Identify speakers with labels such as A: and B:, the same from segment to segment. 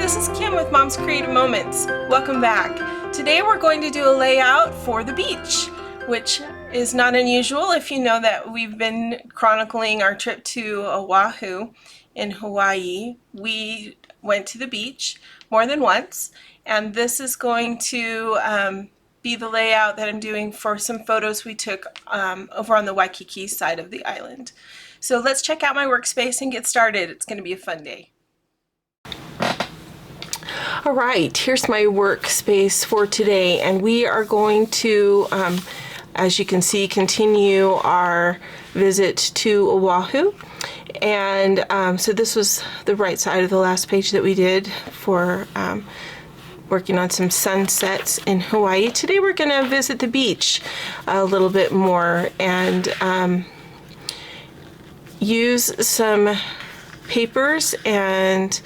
A: this is Kim with Mom's Creative Moments. Welcome back. Today we're going to do a layout for the beach, which is not unusual if you know that we've been chronicling our trip to Oahu in Hawaii. We went to the beach more than once, and this is going to be the layout that I'm doing for some photos we took over on the Waikiki side of the island. So let's check out my workspace and get started. It's going to be a fun day. All right, here's my workspace for today, and we are going to, as you can see, continue our visit to Oahu. And so this was the right side of the last page that we did for working on some sunsets in Hawaii. Today we're going to visit the beach a little bit more and use some papers, and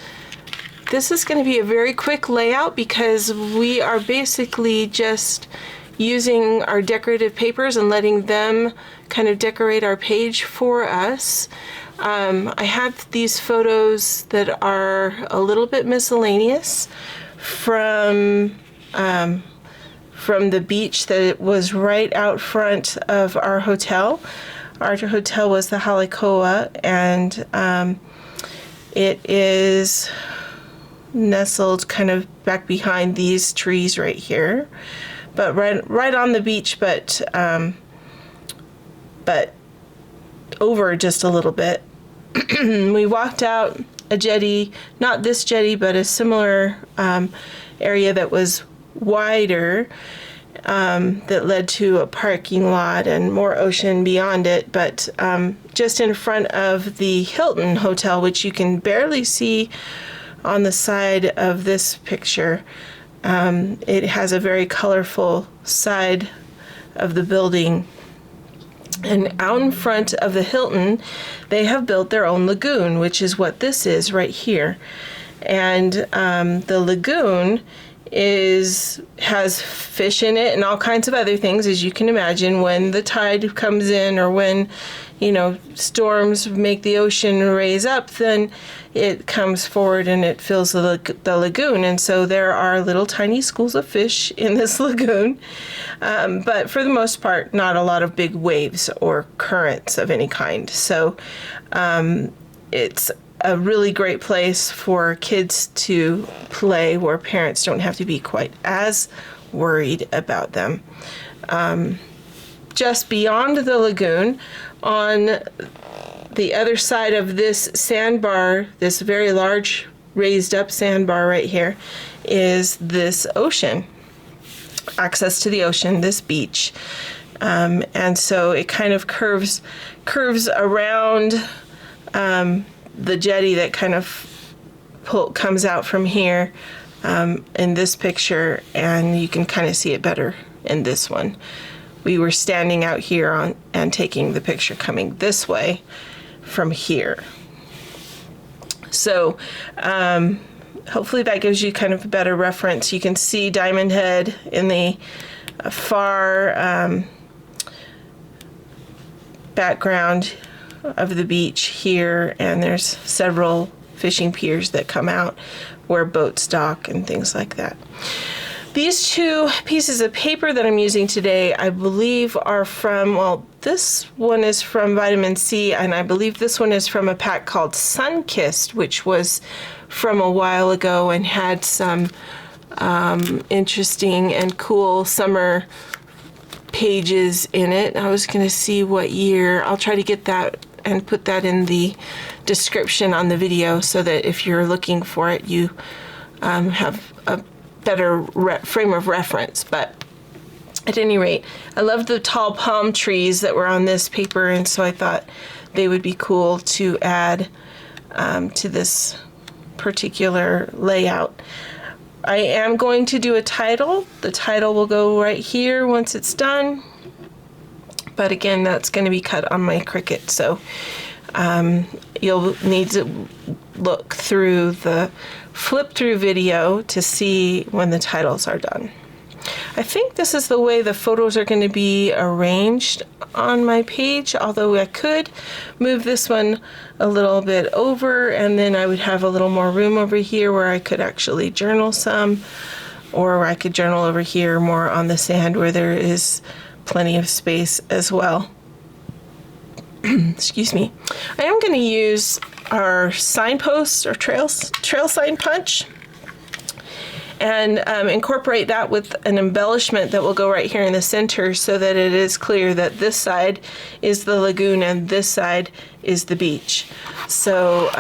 A: this is going to be a very quick layout because we are basically just using our decorative papers and letting them kind of decorate our page for us. I have these photos that are a little bit miscellaneous from the beach that was right out front of our hotel. Our hotel was the Halikoa, and it is nestled kind of back behind these trees right here, but right on the beach, but over just a little bit. We walked out a jetty, not this jetty, but a similar area that was wider, that led to a parking lot and more ocean beyond it, but just in front of the Hilton Hotel, which you can barely see on the side of this picture. It has a very colorful side of the building. And out in front of the Hilton, they have built their own lagoon, which is what this is right here. And the lagoon has fish in it and all kinds of other things, as you can imagine. When the tide comes in, or when storms make the ocean raise up, then it comes forward and it fills the lagoon. And so there are little tiny schools of fish in this lagoon, but for the most part, not a lot of big waves or currents of any kind. So it's a really great place for kids to play, where parents don't have to be quite as worried about them. Just beyond the lagoon, on the other side of this sandbar, this very large raised up sandbar right here, is this ocean, access to the ocean, this beach. And so it kind of curves around the jetty that kind of comes out from here in this picture, and you can kind of see it better in this one. We were standing out here and taking the picture coming this way from here. So hopefully that gives you kind of a better reference. You can see Diamond Head in the far background of the beach here, and there's several fishing piers that come out where boats dock and things like that. These two pieces of paper that I'm using today, I believe are from, well, this one is from Vitamin Sea, and I believe this one is from a pack called Sunkissed, which was from a while ago and had some interesting and cool summer pages in it. I was going to see what year. I'll try to get that and put that in the description on the video so that if you're looking for it, you have a better frame of reference. But at any rate, I love the tall palm trees that were on this paper, and so I thought they would be cool to add to this particular layout. I am going to do a title. The title will go right here once it's done, but again, that's going to be cut on my Cricut, so you'll need to look through the flip through video to see when the titles are done. I think this is the way the photos are going to be arranged on my page, although I could move this one a little bit over, and then I would have a little more room over here where I could actually journal some, or I could journal over here more on the sand where there is plenty of space as well. Excuse me. I am going to use our signpost or trail sign punch and incorporate that with an embellishment that will go right here in the center so that it is clear that this side is the lagoon and this side is the beach. So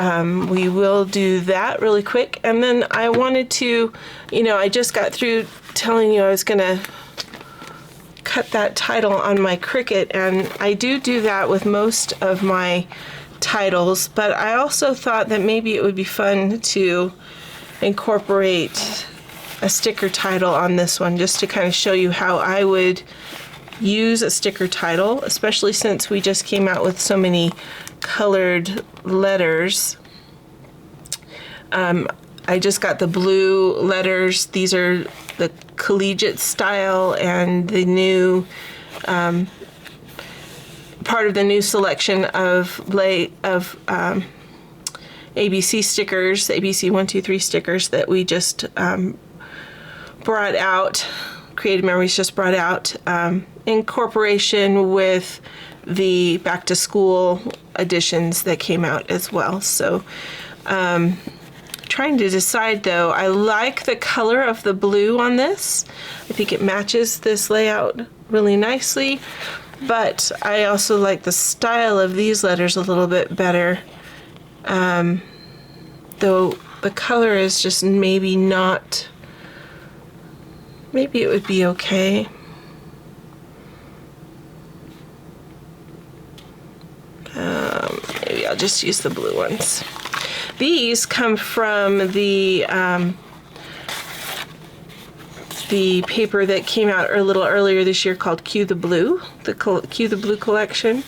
A: we will do that really quick. And then I wanted to, I just got through telling you I was going to cut that title on my Cricut, and I do that with most of my titles, but I also thought that maybe it would be fun to incorporate a sticker title on this one, just to kind of show you how I would use a sticker title, especially since we just came out with so many colored letters. I just got the blue letters. These are the collegiate style and the new part of the new selection of ABC stickers, ABC 1, 2, 3 stickers that we just brought out, Creative Memories just brought out, in cooperation with the back to school editions that came out as well. So trying to decide though, I like the color of the blue on this. I think it matches this layout really nicely, but I also like the style of these letters a little bit better, though the color is just maybe not, maybe it would be okay. Maybe I'll just use the blue ones. These come from the paper that came out a little earlier this year called Cue the Blue, the Cue the Blue collection.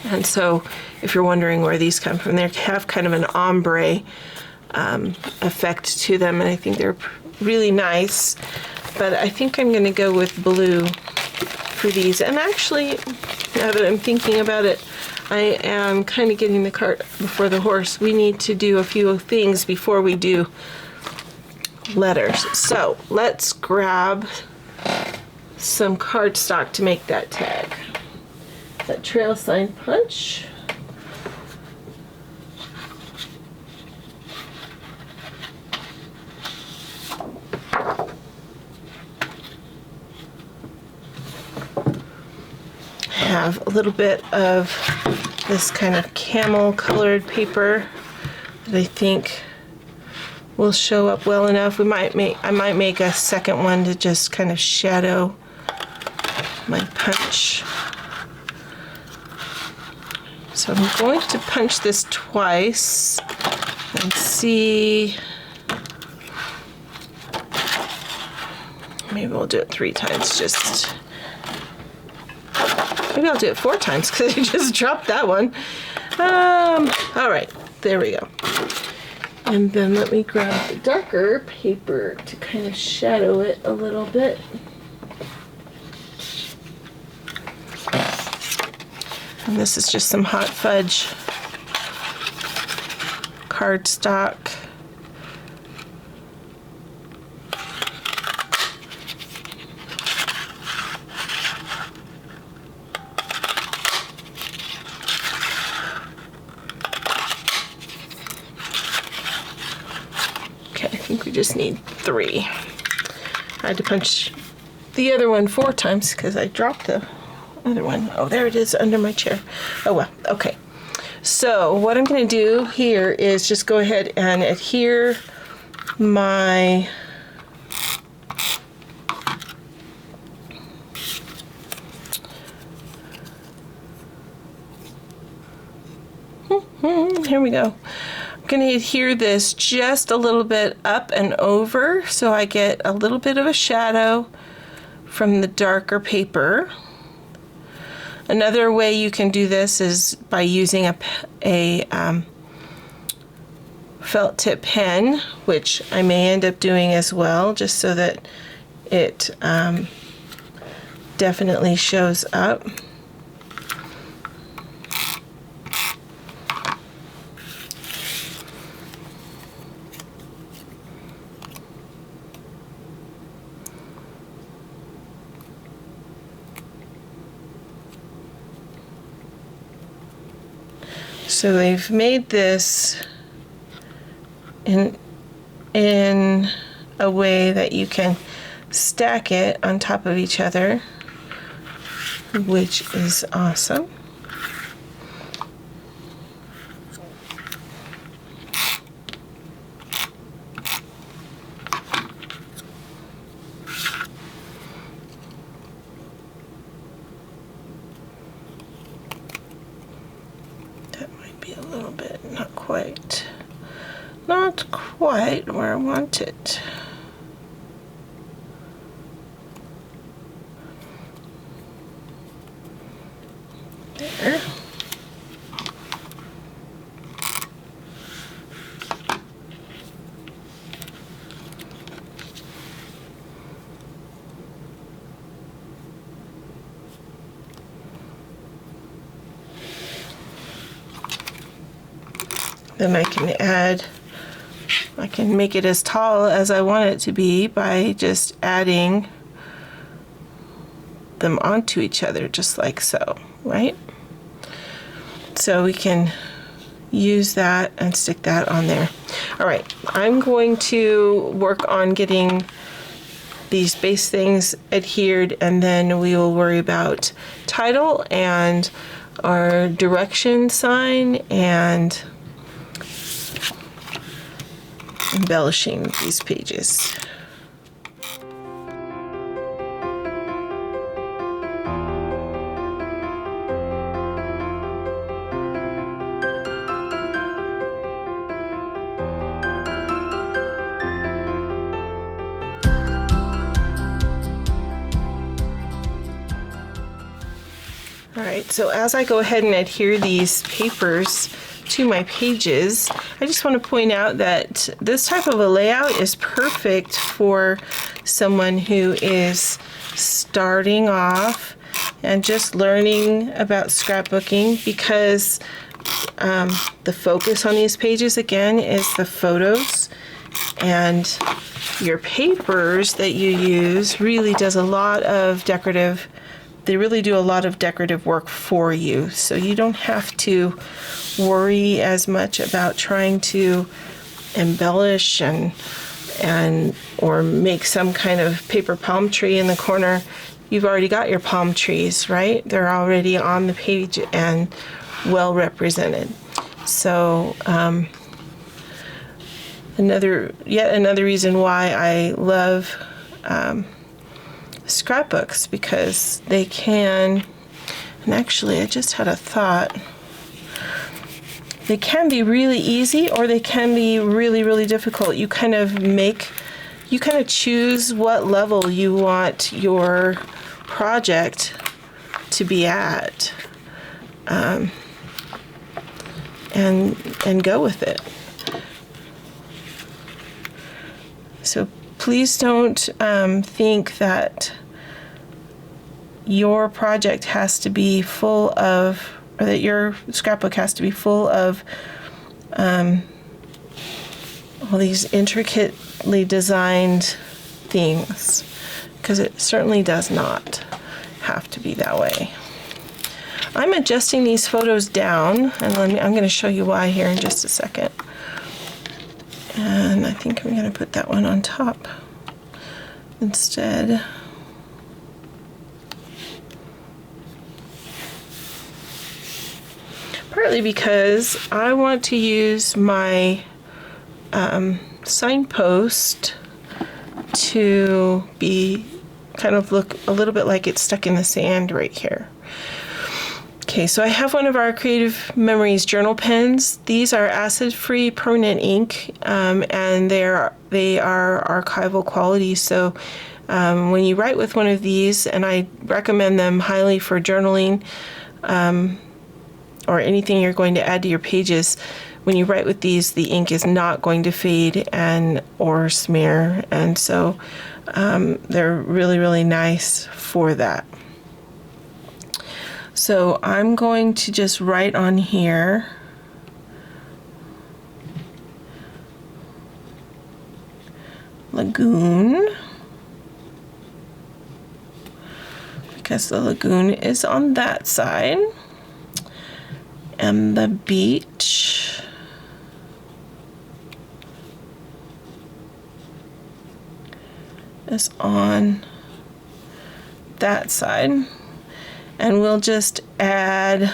A: And so if you're wondering where these come from, they have kind of an ombre effect to them, and I think they're really nice. But I think I'm going to go with blue for these. And actually, now that I'm thinking about it, I am kind of getting the cart before the horse. We need to do a few things before we do letters. So let's grab some cardstock to make that tag. That trail sign punch. Have a little bit of this kind of camel colored paper that I think will show up well enough. I might make a second one to just kind of shadow my punch. So I'm going to punch this twice and see. Maybe we'll do it 3 times. Maybe I'll do it 4 times because I just dropped that one. All right, there we go. And then let me grab the darker paper to kind of shadow it a little bit. And this is just some hot fudge cardstock. Okay, I think we just need 3. I had to punch the other one 4 times because I dropped the other one. Oh, there it is under my chair. Oh well, okay. So what I'm going to do here is just go ahead and adhere my here we go. I'm going to adhere this just a little bit up and over so I get a little bit of a shadow from the darker paper. Another way you can do this is by using a felt tip pen, which I may end up doing as well, just so that it definitely shows up. So they've made this in a way that you can stack it on top of each other, which is awesome. Not quite where I want it. There. Then I can make it as tall as I want it to be by just adding them onto each other, just like so, right? So we can use that and stick that on there. All right, I'm going to work on getting these base things adhered, and then we will worry about title and our direction sign and embellishing these pages. All right, so as I go ahead and adhere these papers to my pages, I just want to point out that this type of a layout is perfect for someone who is starting off and just learning about scrapbooking, because the focus on these pages again is the photos, and your papers that you use really does a lot of decorative, they really do a lot of decorative work for you, so you don't have to worry as much about trying to embellish and or make some kind of paper palm tree in the corner. You've already got your palm trees, right? They're already on the page and well represented. So yet another reason why I love scrapbooks, because they can, and actually I just had a thought, they can be really easy or they can be really, really difficult. You kind of choose what level you want your project to be at, and go with it. So please don't think that your project has to be full of, or that your scrapbook has to be full of all these intricately designed things, because it certainly does not have to be that way. I'm adjusting these photos down, and I'm going to show you why here in just a second. And I think I'm going to put that one on top instead. Partly because I want to use my signpost to be kind of look a little bit like it's stuck in the sand right here. Okay, so I have one of our Creative Memories journal pens. These are acid-free permanent ink, and they are archival quality. So when you write with one of these, and I recommend them highly for journaling or anything you're going to add to your pages, when you write with these, the ink is not going to fade or smear. And so They're really, really nice for that. So I'm going to just write on here lagoon, because the lagoon is on that side, and the beach is on that side. And we'll just add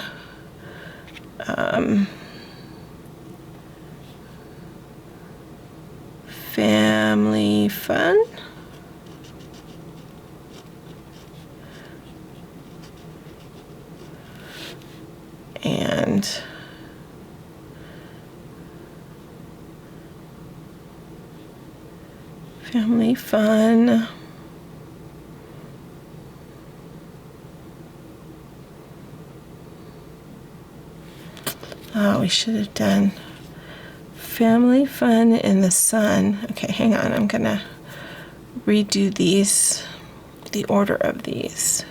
A: family fun. And family fun. Oh, we should have done family fun in the sun. Okay, hang on. I'm gonna redo these, the order of these.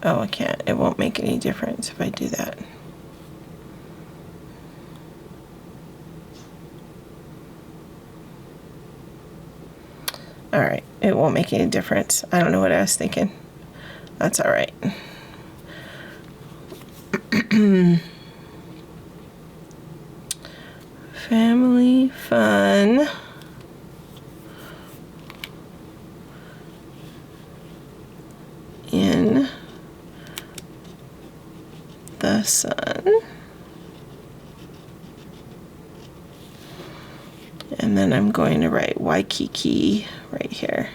A: Oh, I can't. It won't make any difference if I do that. All right, it won't make any difference. I don't know what I was thinking. That's all right. Family fun. In the sun. And then I'm going to write Waikiki right here,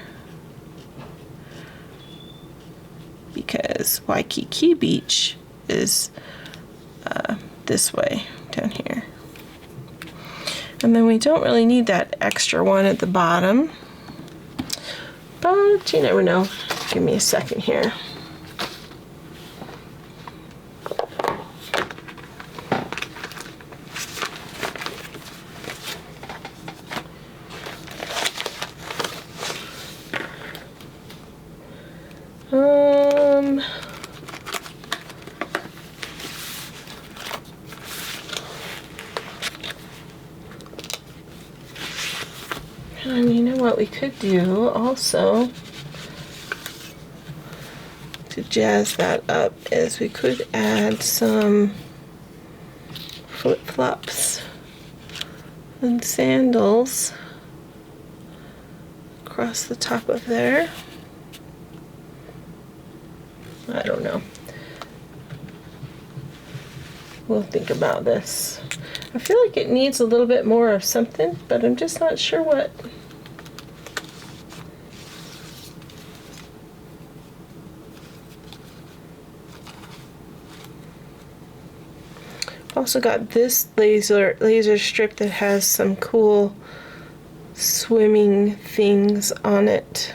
A: because Waikiki Beach is this way down here. And then we don't really need that extra one at the bottom, but you never know. Give me a second here. And you know what we could do also to jazz that up is we could add some flip-flops and sandals across the top of there. I don't know. We'll think about this. I feel like it needs a little bit more of something, but I'm just not sure what. Also got this laser strip that has some cool swimming things on it.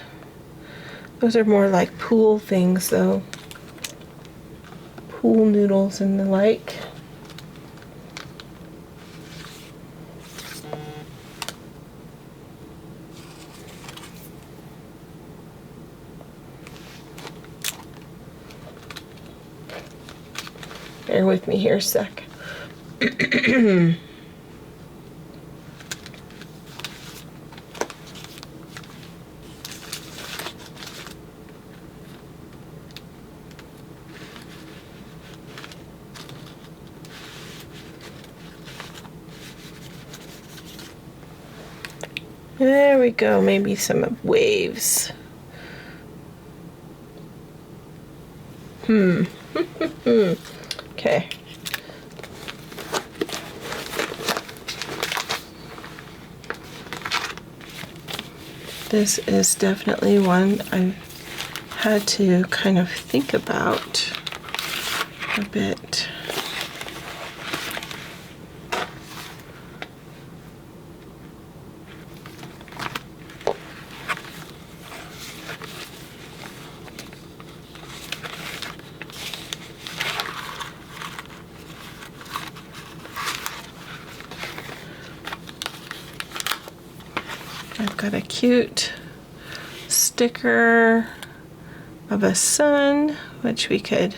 A: Those are more like pool things though. Pool noodles and the like. Bear with me here a sec. There we go, maybe some waves. Okay. This is definitely one I've had to kind of think about a bit. got a cute sticker of a sun, which we could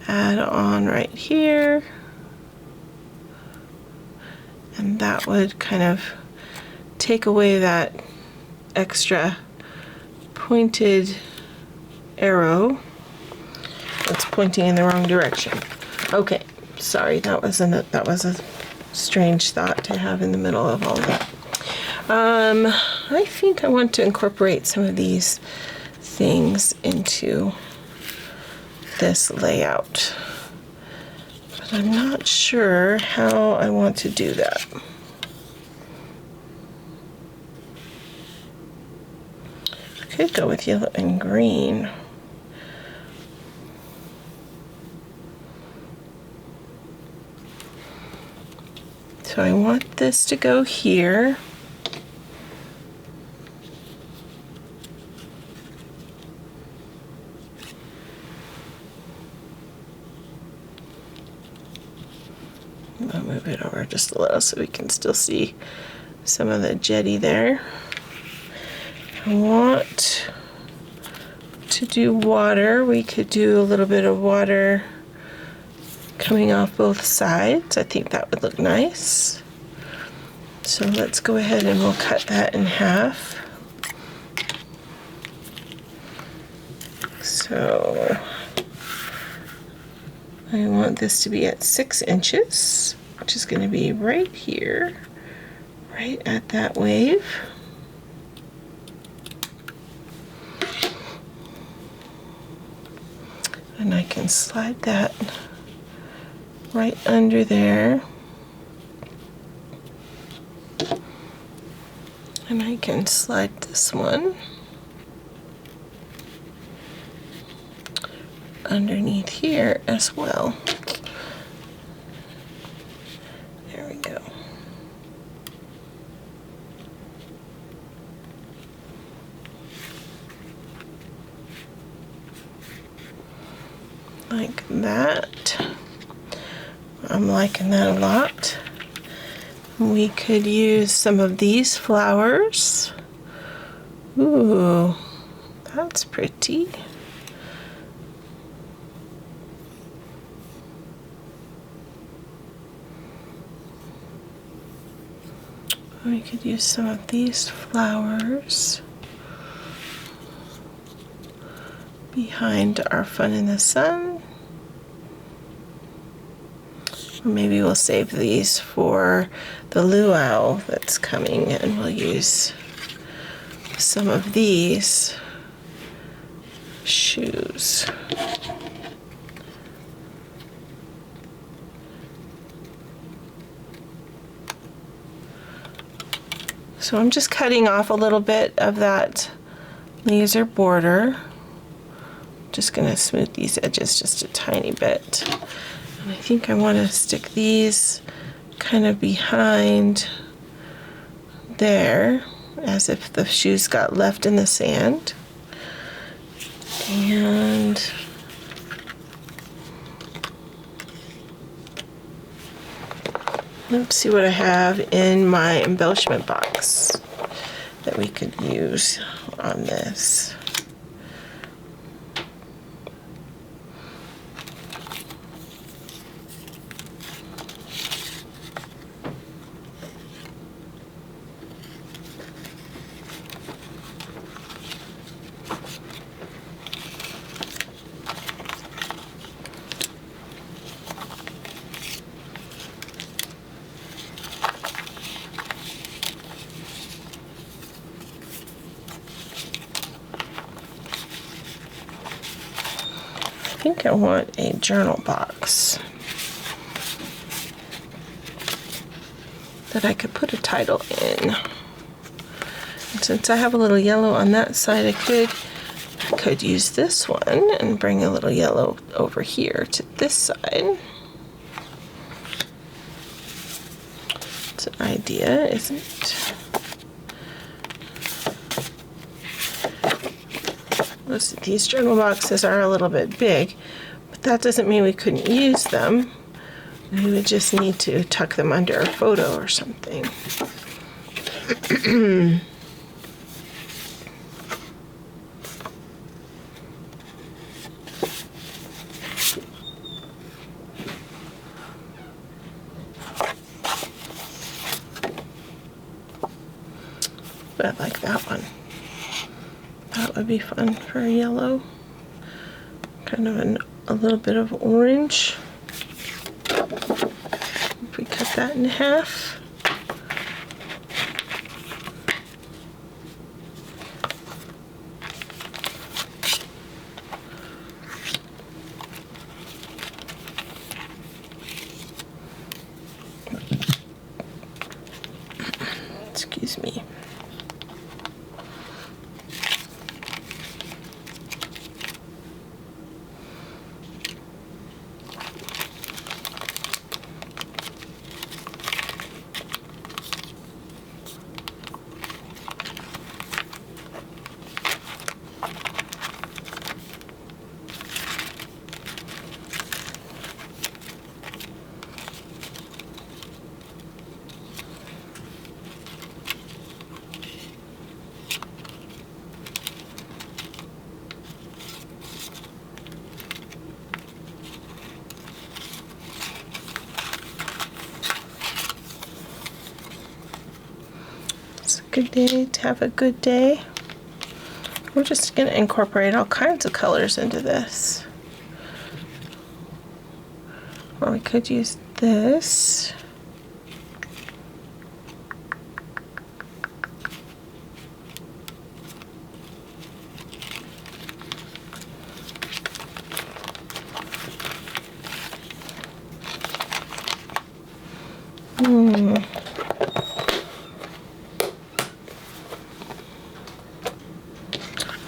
A: add on right here. And that would kind of take away that extra pointed arrow that's pointing in the wrong direction. Okay, sorry, that was a strange thought to have in the middle of all of that. I think I want to incorporate some of these things into this layout, but I'm not sure how I want to do that. I could go with yellow and green. So I want this to go here. I'll move it over just a little so we can still see some of the jetty there. I want to do water. We could do a little bit of water coming off both sides. I think that would look nice. So let's go ahead and we'll cut that in half. So I want this to be at 6 inches, which is going to be right here, right at that wave. And I can slide that right under there. And I can slide this one underneath here as well. There we go. Like that. I'm liking that a lot. We could use some of these flowers. Ooh, that's pretty. We could use some of these flowers behind our fun in the sun. Or maybe we'll save these for the luau that's coming, and we'll use some of these shoes. So I'm just cutting off a little bit of that laser border. Just gonna smooth these edges just a tiny bit. And I think I want to stick these kind of behind there, as if the shoes got left in the sand. And let's see what I have in my embellishment box that we could use on this. I think I want a journal box that I could put a title in. And since I have a little yellow on that side, I could use this one and bring a little yellow over here to this side. It's an idea, isn't it? These journal boxes are a little bit big, but that doesn't mean we couldn't use them. We would just need to tuck them under a photo or something. I like that one. That would be fun for a yellow. Kind of a little bit of orange. If we cut that in half. Excuse me. Good day to have a good day. We're just going to incorporate all kinds of colors into this. Or we could use this.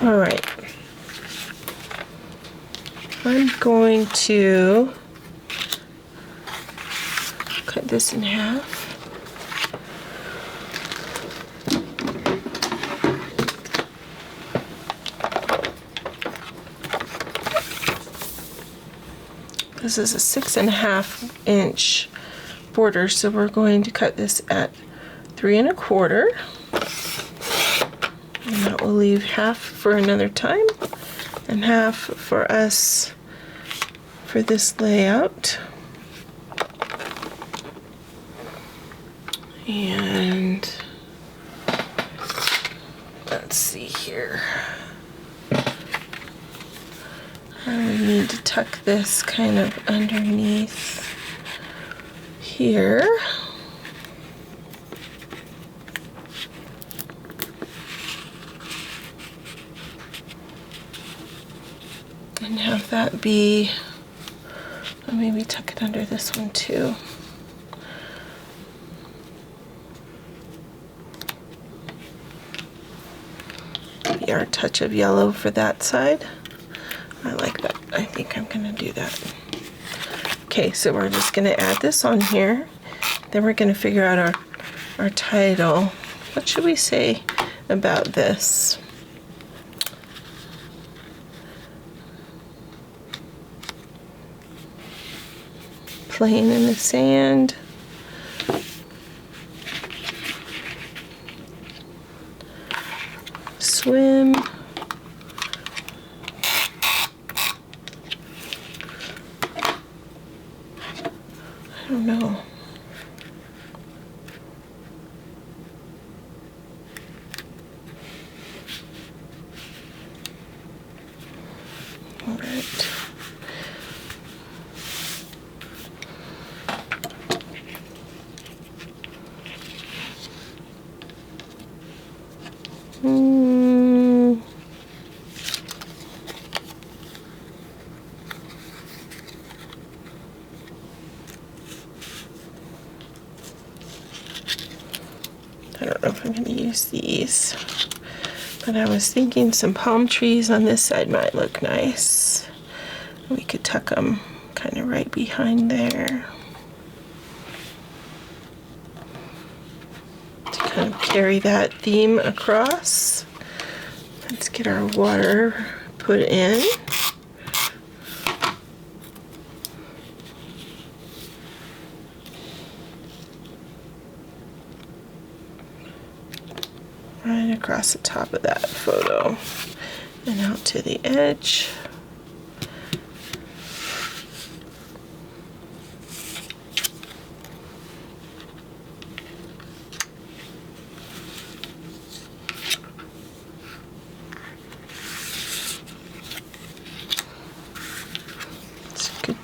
A: All right, I'm going to cut this in half. This is a 6.5 inch border, so we're going to cut this at 3 1/4. And that will leave half for another time and half for us for this layout. And let's see here. I need to tuck this kind of underneath here. And have that be, or maybe tuck it under this one too. Maybe our touch of yellow for that side. I like that. I think I'm gonna do that. Okay, so we're just gonna add this on here. Then we're gonna figure out our title. What should we say about this? Playing in the sand. Swim. I don't know. All right. I don't know if I'm going to use these, but I was thinking some palm trees on this side might look nice. We could tuck them kind of right behind there to kind of carry that theme across. Let's get our water put in. Right across the top of that photo and out to the edge.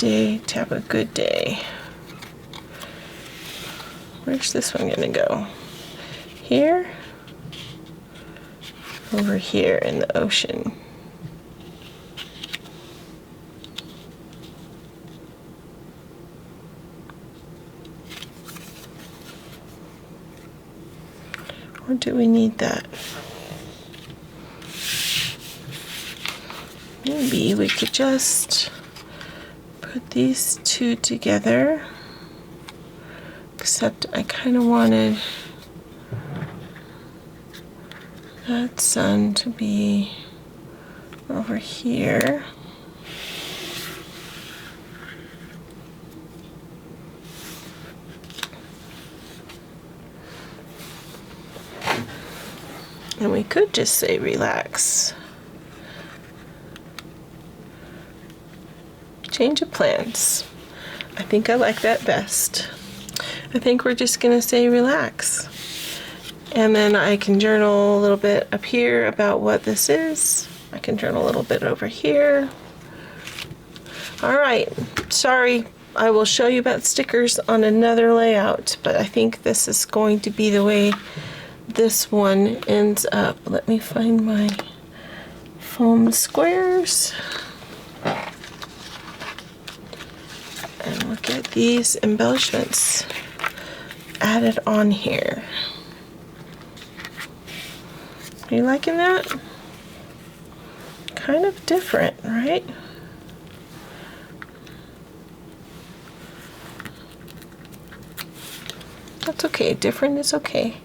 A: day to have a good day. Where's this one gonna go? Here? Over here in the ocean. Or do we need that? Maybe we could just put these two together, except I kind of wanted that sun to be over here. And we could just say relax. Change of plans. I think I like that best. I think we're just gonna say relax. And then I can journal a little bit up here about what this is. I can journal a little bit over here. All right, sorry, I will show you about stickers on another layout, but I think this is going to be the way this one ends up. Let me find my foam squares. And look at these embellishments added on here. Are you liking that? Kind of different, right? That's okay, different is okay.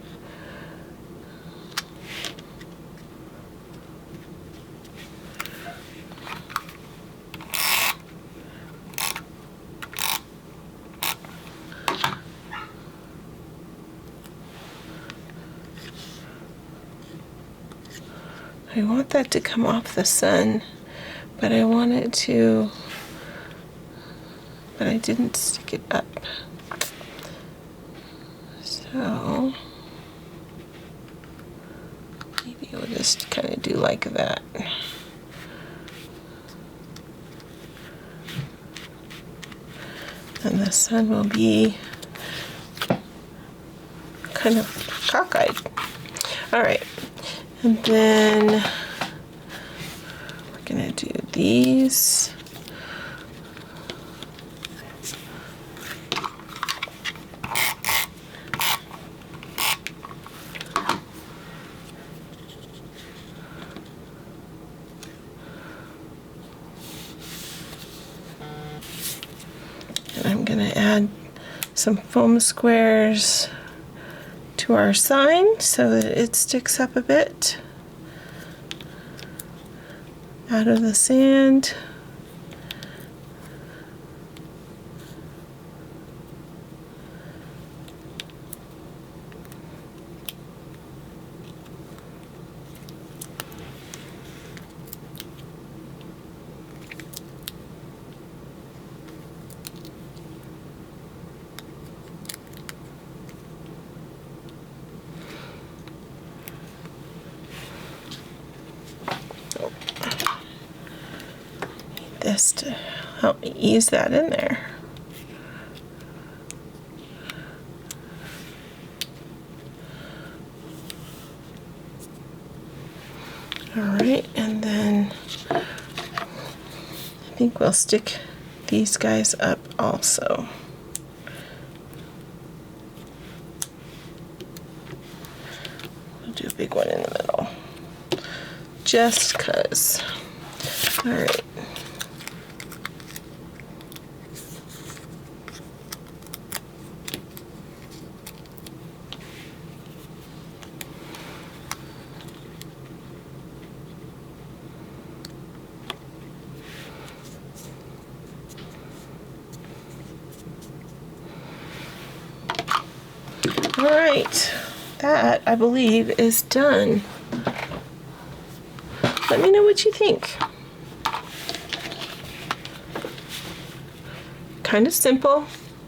A: I want that to come off the sun, but I want it to, but I didn't stick it up. So maybe we'll just kind of do like that. And the sun will be kind of cockeyed. All right. And then we're gonna do these. And I'm gonna add some foam squares to our sign so that it sticks up a bit out of the sand. This to help me ease that in there. All right, and then I think we'll stick these guys up also. We'll do a big one in the middle, just 'cause. All right. All right, that I believe is done. Let me know what you think. Kind of simple,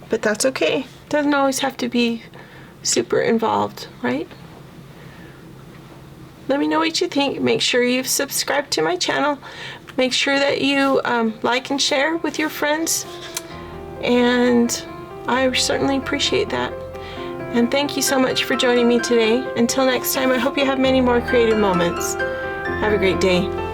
A: but that's okay. Doesn't always have to be super involved, right? Let me know what you think. Make sure you've subscribed to my channel. make sure that you like and share with your friends. And I certainly appreciate that. And thank you so much for joining me today. Until next time, I hope you have many more creative moments. Have a great day.